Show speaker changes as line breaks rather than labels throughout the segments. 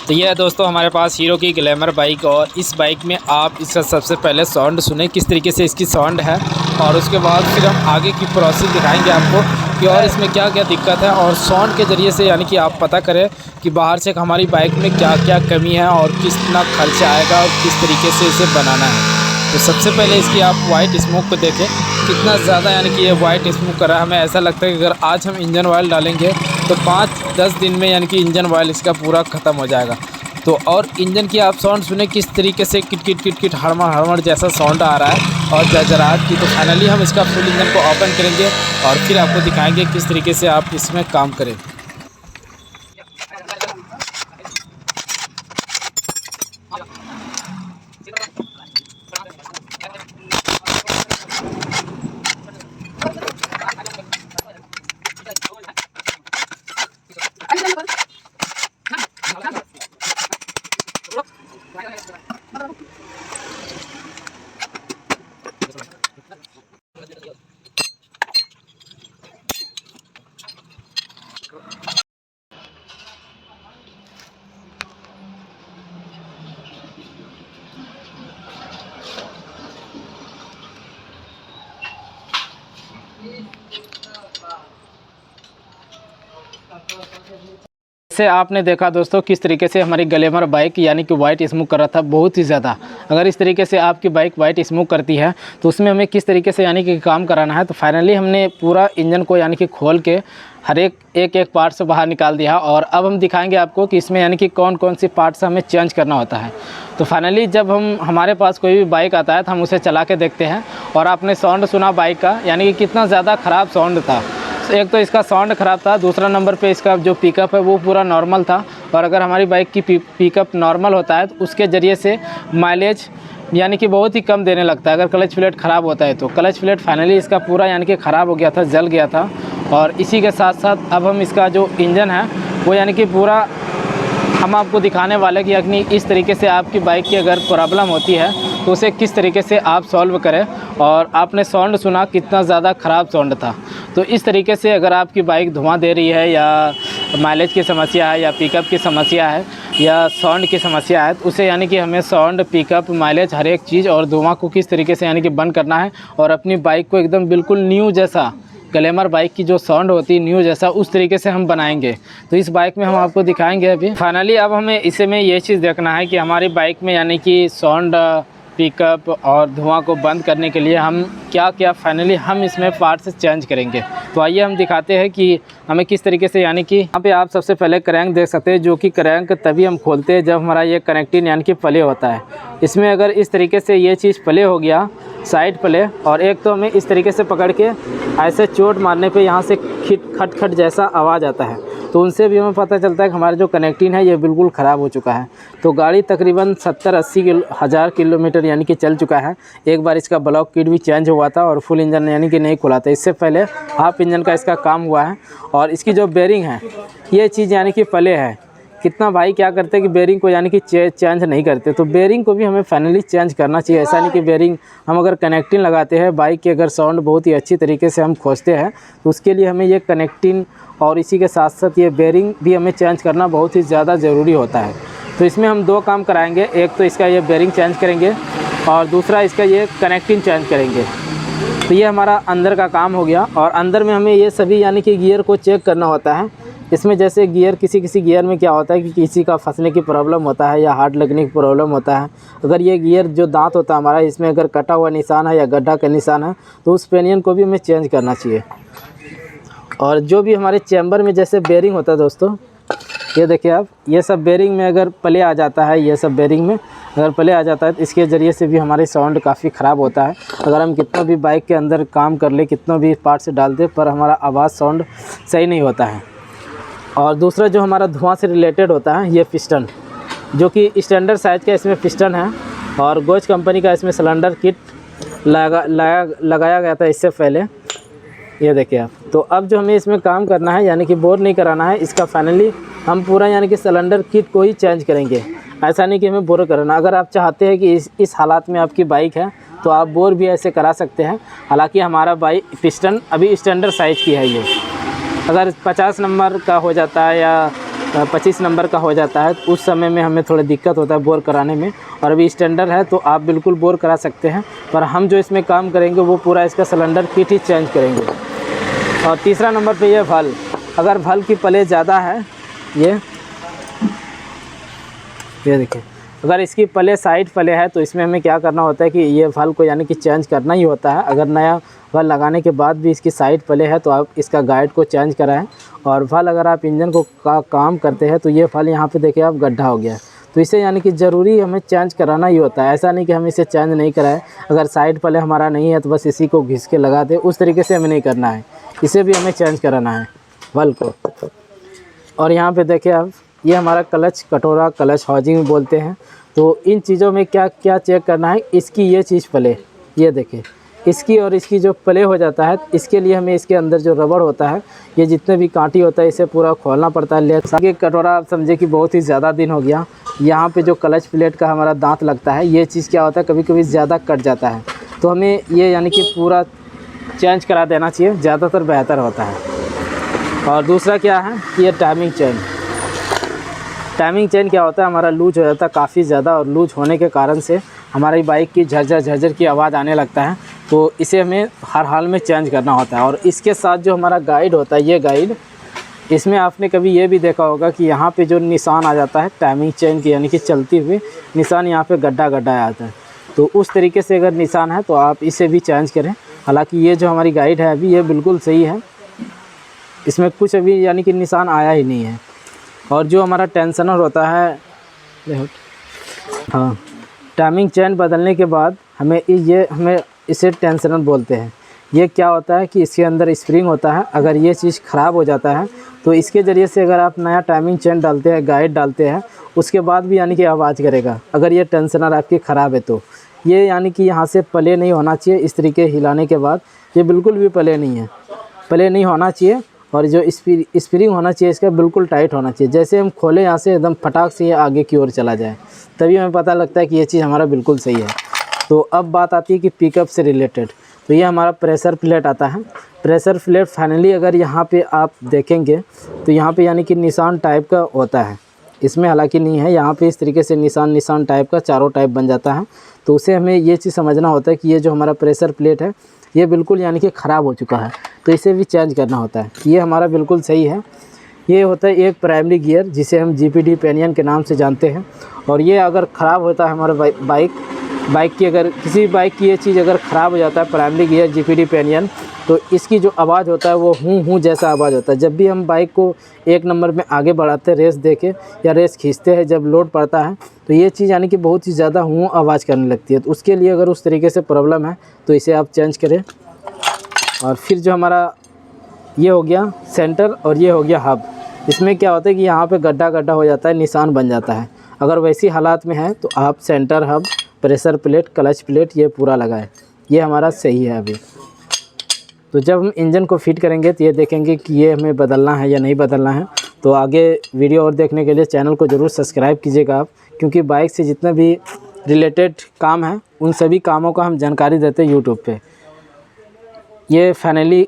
तो ये है दोस्तों हमारे पास हीरो की ग्लैमर बाइक। और इस बाइक में आप इसका सबसे पहले साउंड सुने किस तरीके से इसकी साउंड है, और उसके बाद फिर हम आगे की प्रोसेस दिखाएंगे आपको कि और इसमें क्या क्या दिक्कत है, और साउंड के ज़रिए से यानी कि आप पता करें कि बाहर से हमारी बाइक में क्या क्या कमी है और कितना खर्चा आएगा और किस तरीके से इसे बनाना है। तो सबसे पहले इसकी आप वाइट स्मोक को देखें कितना ज़्यादा यानी कि ये वाइट स्मोक कर रहा है। हमें ऐसा लगता है कि अगर आज हम इंजन ऑयल डालेंगे तो 5-10 दिन में यानी कि इंजन ऑयल इसका पूरा ख़त्म हो जाएगा। तो और इंजन की आप साउंड सुने किस तरीके से किट किट किट किट हड़मड़ हड़मड़ जैसा साउंड आ रहा है और जर्जराहट की। तो फाइनली हम इसका फुल इंजन को ओपन करेंगे और फिर आपको दिखाएंगे किस तरीके से आप इसमें काम करें। से आपने देखा दोस्तों किस तरीके से हमारी ग्लैमर बाइक यानी कि वाइट स्मोक कर रहा था बहुत ही ज़्यादा। अगर इस तरीके से आपकी बाइक वाइट स्मोक करती है तो उसमें हमें किस तरीके से यानी कि काम कराना है। तो फाइनली हमने पूरा इंजन को यानी कि खोल के हर एक पार्ट से बाहर निकाल दिया, और अब हम दिखाएंगे आपको कि इसमें यानी कि कौन कौन सी पार्ट्स हमें चेंज करना होता है। तो फाइनली जब हमारे पास कोई भी बाइक आता है तो हम उसे चला के देखते हैं, और आपने साउंड सुना बाइक का यानी कि कितना ज़्यादा ख़राब साउंड था। एक तो इसका साउंड ख़राब था, दूसरा नंबर पे इसका जो पिकअप है वो पूरा नॉर्मल था। और अगर हमारी बाइक की पिकअप नॉर्मल होता है तो उसके ज़रिए से माइलेज यानी कि बहुत ही कम देने लगता है। अगर क्लच प्लेट ख़राब होता है तो क्लच प्लेट फाइनली इसका पूरा यानी कि ख़राब हो गया था, जल गया था। और इसी के साथ साथ अब हम इसका जो इंजन है वो यानी कि पूरा हम आपको दिखाने वाले कि यानी इस तरीके से आपकी बाइक की अगर प्रॉब्लम होती है तो उसे किस तरीके से आप सॉल्व करें। और आपने साउंड सुना कितना ज़्यादा ख़राब साउंड था। तो इस तरीके से अगर आपकी बाइक धुआं दे रही है या माइलेज की समस्या है या पिकअप की समस्या है या साउंड की समस्या है तो उसे यानी कि हमें साउंड, पिकअप, माइलेज हर एक चीज़ और धुआं को किस तरीके से यानी कि बंद करना है और अपनी बाइक को एकदम बिल्कुल न्यू जैसा, ग्लैमर बाइक की जो साउंड होती है न्यू जैसा, उस तरीके से हम बनाएंगे। तो इस बाइक में हम आपको दिखाएंगे अभी। फाइनली अब हमें इसे में ये चीज़ देखना है कि हमारी बाइक में यानी कि साउंड, पिकअप और धुआं को बंद करने के लिए हम क्या क्या फाइनली हम इसमें पार्ट्स चेंज करेंगे। तो आइए हम दिखाते हैं कि हमें किस तरीके से, यानी कि यहाँ पे आप सबसे पहले क्रैंक देख सकते हैं, जो कि क्रैंक तभी हम खोलते हैं जब हमारा ये कनेक्टिंग यानी कि प्ले होता है। इसमें अगर इस तरीके से ये चीज़ प्ले हो गया, साइड प्ले, और एक तो हमें इस तरीके से पकड़ के ऐसे चोट मारने पे यहाँ से खट खट जैसा आवाज़ आता है, तो उनसे भी हमें पता चलता है कि हमारा जो कनेक्टिंग है ये बिल्कुल ख़राब हो चुका है। तो गाड़ी तकरीबन 70-80 हज़ार किलोमीटर यानी कि चल चुका है। एक बार इसका ब्लॉक किट भी चेंज हुआ था और फुल इंजन यानी कि नहीं खुला था। इससे पहले हाफ इंजन का इसका काम हुआ है। और इसकी जो बेरिंग है ये चीज़ यानी कि प्ले है। कितना भाई क्या करते हैं कि बेरिंग को यानी कि चेंज नहीं करते, तो बेरिंग को भी हमें फाइनली चेंज करना चाहिए। ऐसा नहीं कि बेरिंग हम अगर कनेक्टिंग लगाते हैं, बाइक की अगर साउंड बहुत ही अच्छी तरीके से हम खोजते हैं तो उसके लिए हमें ये कनेक्टिंग और इसी के साथ साथ ये बेरिंग भी हमें चेंज करना बहुत ही ज़्यादा ज़रूरी होता है। तो इसमें हम 2 काम कराएंगे, एक तो इसका ये बेरिंग चेंज करेंगे और दूसरा इसका ये कनेक्टिंग चेंज करेंगे। तो ये हमारा अंदर का काम हो गया। और अंदर में हमें ये सभी यानी कि गियर को चेक करना होता है। इसमें जैसे गियर, किसी गियर में क्या होता है कि किसी का फंसने की प्रॉब्लम होता है या हार्ड लगने की प्रॉब्लम होता है। अगर ये गियर जो दांत होता है हमारा, इसमें अगर कटा हुआ निशान है या गड्ढा का निशान है तो उस पेनियन को भी हमें चेंज करना चाहिए। और जो भी हमारे चैम्बर में जैसे बेरिंग होता है दोस्तों, ये देखिए आप, ये सब बेरिंग में अगर प्ले आ जाता है, ये सब बेरिंग में अगर प्ले आ जाता है तो इसके ज़रिए से भी हमारी साउंड काफ़ी ख़राब होता है। अगर हम कितना भी बाइक के अंदर काम कर ले, कितना भी पार्ट्स डाल दे, पर हमारा आवाज़ साउंड सही नहीं होता है। और दूसरा जो हमारा धुआं से रिलेटेड होता है, ये पिस्टन, जो कि स्टैंडर्ड साइज़ का इसमें पिस्टन है और गोज कंपनी का इसमें सिलेंडर किट लगाया गया था इससे पहले। ये देखिए आप। तो अब जो हमें इसमें काम करना है यानी कि बोर नहीं कराना है इसका, फाइनली हम पूरा यानी कि सिलेंडर किट को ही चेंज करेंगे। ऐसा नहीं कि हमें बोर कराना। अगर आप चाहते हैं कि इस हालात में आपकी बाइक है तो आप बोर भी ऐसे करा सकते हैं। हालांकि हमारा बाइक पिस्टन अभी स्टैंडर्ड साइज़ की है ये। अगर 50 नंबर का हो जाता है या 25 नंबर का हो जाता है तो उस समय में हमें थोड़ा दिक्कत होता है बोर कराने में। और अभी स्टैंडर्ड है तो आप बिल्कुल बोर करा सकते हैं, पर हम जो इसमें काम करेंगे वो पूरा इसका सिलेंडर किट ही चेंज करेंगे। और तीसरा नंबर पे ये वल्व, अगर वल्व की प्ले ज़्यादा है, ये देखिए, अगर इसकी प्ले साइड प्ले है तो इसमें हमें क्या करना होता है कि ये वल्व को यानी कि चेंज करना ही होता है। अगर नया वल्व लगाने के बाद भी इसकी साइड प्ले है तो आप इसका गाइड को चेंज कराएं। और वल्व अगर आप इंजन को काम करते हैं तो ये वल्व यहाँ पे देखिए आप गड्ढा हो गया है, तो इसे यानी कि ज़रूरी हमें चेंज कराना ही होता है। ऐसा नहीं कि हम इसे चेंज नहीं कराएं, अगर साइड प्ले हमारा नहीं है तो बस इसी को घिस के लगा दें, उस तरीके से हमें नहीं करना है, इसे भी हमें चेंज कराना है वल्व को। और यहाँ पे देखिए आप, ये हमारा क्लच कटोरा, क्लच हाउसिंग बोलते हैं। तो इन चीज़ों में क्या क्या चेक करना है, इसकी ये चीज़ प्ले, ये देखिए इसकी और इसकी जो प्ले हो जाता है, इसके लिए हमें इसके अंदर जो रबड़ होता है, ये जितने भी कांटी होता है इसे पूरा खोलना पड़ता है। लेफ्ट साइड के कटोरा आप समझे कि बहुत ही ज़्यादा दिन हो गया, यहाँ पे जो क्लच प्लेट का हमारा दांत लगता है, ये चीज़ क्या होता है कभी कभी ज़्यादा कट जाता है, तो हमें ये यानी कि पूरा चेंज करा देना चाहिए, ज़्यादातर बेहतर होता है। और दूसरा क्या है कि ये टाइमिंग चेन, टाइमिंग चेन क्या होता है, हमारा लूज हो जाता है काफ़ी ज़्यादा, और लूज होने के कारण से हमारी बाइक की झरझर झरझर की आवाज़ आने लगता है, तो इसे हमें हर हाल में चेंज करना होता है। और इसके साथ जो हमारा गाइड होता है, ये गाइड, इसमें आपने कभी ये भी देखा होगा कि यहाँ पे जो निशान आ जाता है टाइमिंग चेन की, यानी कि चलती हुई निशान, यहाँ पे गड्ढा गड्ढा आता है, तो उस तरीके से अगर निशान है तो आप इसे भी चेंज करें। हालाँकि ये जो हमारी गाइड है अभी ये बिल्कुल सही है, इसमें कुछ अभी यानी कि निशान आया ही नहीं है। और जो हमारा टेंशनर होता है, हाँ, टाइमिंग चेन बदलने के बाद हमें इसे टेंशनर बोलते हैं। ये क्या होता है कि इसके अंदर स्प्रिंग होता है, अगर ये चीज़ ख़राब हो जाता है तो इसके ज़रिए से अगर आप नया टाइमिंग चेन डालते हैं, गाइड डालते हैं, उसके बाद भी यानी कि आवाज़ करेगा। अगर ये टेंशनर आपकी ख़राब है तो ये यानी कि यहाँ से प्ले नहीं होना चाहिए, इस तरीके हिलाने के बाद ये बिल्कुल भी प्ले नहीं है, प्ले नहीं होना चाहिए। और जो स्प्रिंग होना चाहिए इसका बिल्कुल टाइट होना चाहिए, जैसे हम खोले यहाँ से एकदम फटाक से ये आगे की ओर चला जाए, तभी हमें पता लगता है कि ये चीज़ हमारा बिल्कुल सही है। तो अब बात आती है कि पिकअप से रिलेटेड, तो ये हमारा प्रेशर प्लेट आता है। प्रेशर प्लेट फाइनली अगर यहाँ पे आप देखेंगे तो यहाँ पे यानी कि निशान टाइप का होता है, इसमें हालांकि नहीं है, यहाँ पे इस तरीके से निशान टाइप का चारों टाइप बन जाता है। तो उसे हमें ये चीज़ समझना होता है कि ये जो हमारा प्रेशर प्लेट है ये बिल्कुल यानी कि ख़राब हो चुका है, तो इसे भी चेंज करना होता है। ये हमारा बिल्कुल सही है। ये होता है एक प्राइमरी गियर, जिसे हम GPD पेनियन के नाम से जानते हैं। और ये अगर ख़राब होता है हमारा बाइक की, अगर किसी बाइक की ये चीज़ अगर ख़राब हो जाता है प्राइमरी गियर GPD पेनियन, तो इसकी जो आवाज़ होता है वो हूँ जैसा आवाज़ होता है। जब भी हम बाइक को 1 नंबर में आगे बढ़ाते हैं रेस देके या रेस खींचते हैं, जब लोड पड़ता है तो ये चीज़ यानी कि बहुत ही ज़्यादा आवाज़ करने लगती है। तो उसके लिए अगर उस तरीके से प्रॉब्लम है तो इसे आप चेंज करें। और फिर जो हमारा ये हो गया सेंटर और ये हो गया हब, इसमें क्या होता है कि यहाँ पे गड्ढा गड्ढा हो जाता है, निशान बन जाता है। अगर वैसी हालात में है तो आप centre, hub, pressure plate, clutch plate ये पूरा लगाएं, ये हमारा सही है अभी। तो जब हम इंजन को फिट करेंगे तो ये देखेंगे कि ये हमें बदलना है या नहीं बदलना है। तो आगे वीडियो और देखने के लिए चैनल को ज़रूर सब्सक्राइब कीजिएगा आप, क्योंकि बाइक से जितने भी रिलेटेड काम हैं उन सभी कामों का हम जानकारी देते हैं यूट्यूब पे। ये फाइनली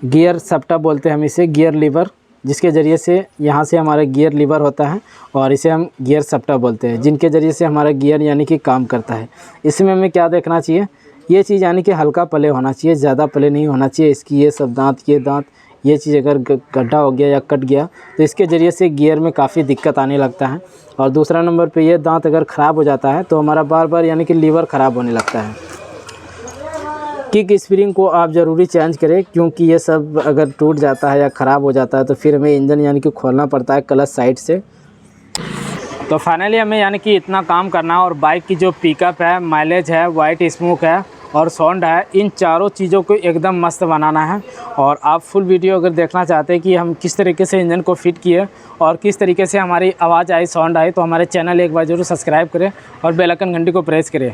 गियर सप्टा बोलते हैं हम इसे, गियर लीवर, जिसके ज़रिए से यहाँ से हमारा गियर लीवर होता है और इसे हम गियर सप्टा बोलते हैं, जिनके ज़रिए से हमारा गियर यानी कि काम करता है। इसमें हमें क्या देखना चाहिए, ये चीज़ यानी कि हल्का प्ले होना चाहिए, ज़्यादा प्ले नहीं होना चाहिए। इसकी ये सब दांत, ये चीज़ अगर गड्ढा हो गया या कट गया तो इसके ज़रिए से गियर में काफ़ी दिक्कत आने लगता है। और दूसरा नंबर पे ये दांत अगर ख़राब हो जाता है तो हमारा बार बार यानी कि लीवर ख़राब होने लगता है। किक स्प्रिंग को आप ज़रूरी चेंज करें, क्योंकि ये सब अगर टूट जाता है या ख़राब हो जाता है तो फिर हमें इंजन यानी कि खोलना पड़ता है क्लच साइड से। तो फाइनली हमें यानी कि इतना काम करना है। और बाइक की जो पिकअप है, माइलेज है, वाइट स्मोक है और साउंड है, इन चारों चीज़ों को एकदम मस्त बनाना है। और आप फुल वीडियो अगर देखना चाहते हैं कि हम किस तरीके से इंजन को फिट किए और किस तरीके से हमारी आवाज़ आई, साउंड आई, तो हमारे चैनल एक बार ज़रूर सब्सक्राइब करें और बेल आइकन घंटी को प्रेस करें,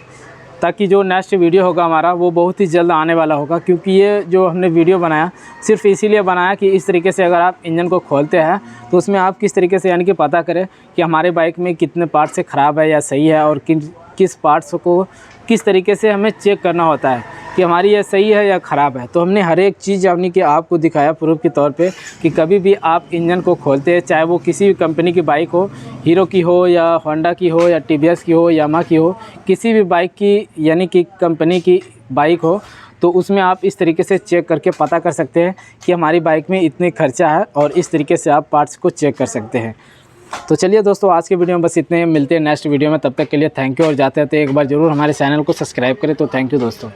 ताकि जो नेक्स्ट वीडियो होगा हमारा वो बहुत ही जल्द आने वाला होगा। क्योंकि ये जो हमने वीडियो बनाया सिर्फ इसीलिए बनाया कि इस तरीके से अगर आप इंजन को खोलते हैं तो उसमें आप किस तरीके से यानी कि पता करें कि हमारे बाइक में कितने पार्ट से ख़राब है या सही है, और किस पार्ट्स को किस तरीके से हमें चेक करना होता है कि हमारी ये सही है या ख़राब है। तो हमने हर एक चीज़ यानी कि आपको दिखाया प्रूफ के तौर पे कि कभी भी आप इंजन को खोलते हैं, चाहे वो किसी भी कंपनी की बाइक हो, हीरो की हो या होंडा की हो या टीवीएस की हो, यामाहा की हो, किसी भी बाइक की यानी कि कंपनी की बाइक हो, तो उसमें आप इस तरीके से चेक करके पता कर सकते हैं कि हमारी बाइक में इतने खर्चा है, और इस तरीके से आप पार्ट्स को चेक कर सकते हैं। तो चलिए दोस्तों, आज के वीडियो में बस इतने, मिलते हैं नेक्स्ट वीडियो में। तब तक के लिए थैंक यू, और जाते हैं तो एक बार ज़रूर हमारे चैनल को सब्सक्राइब करें। तो थैंक यू दोस्तों।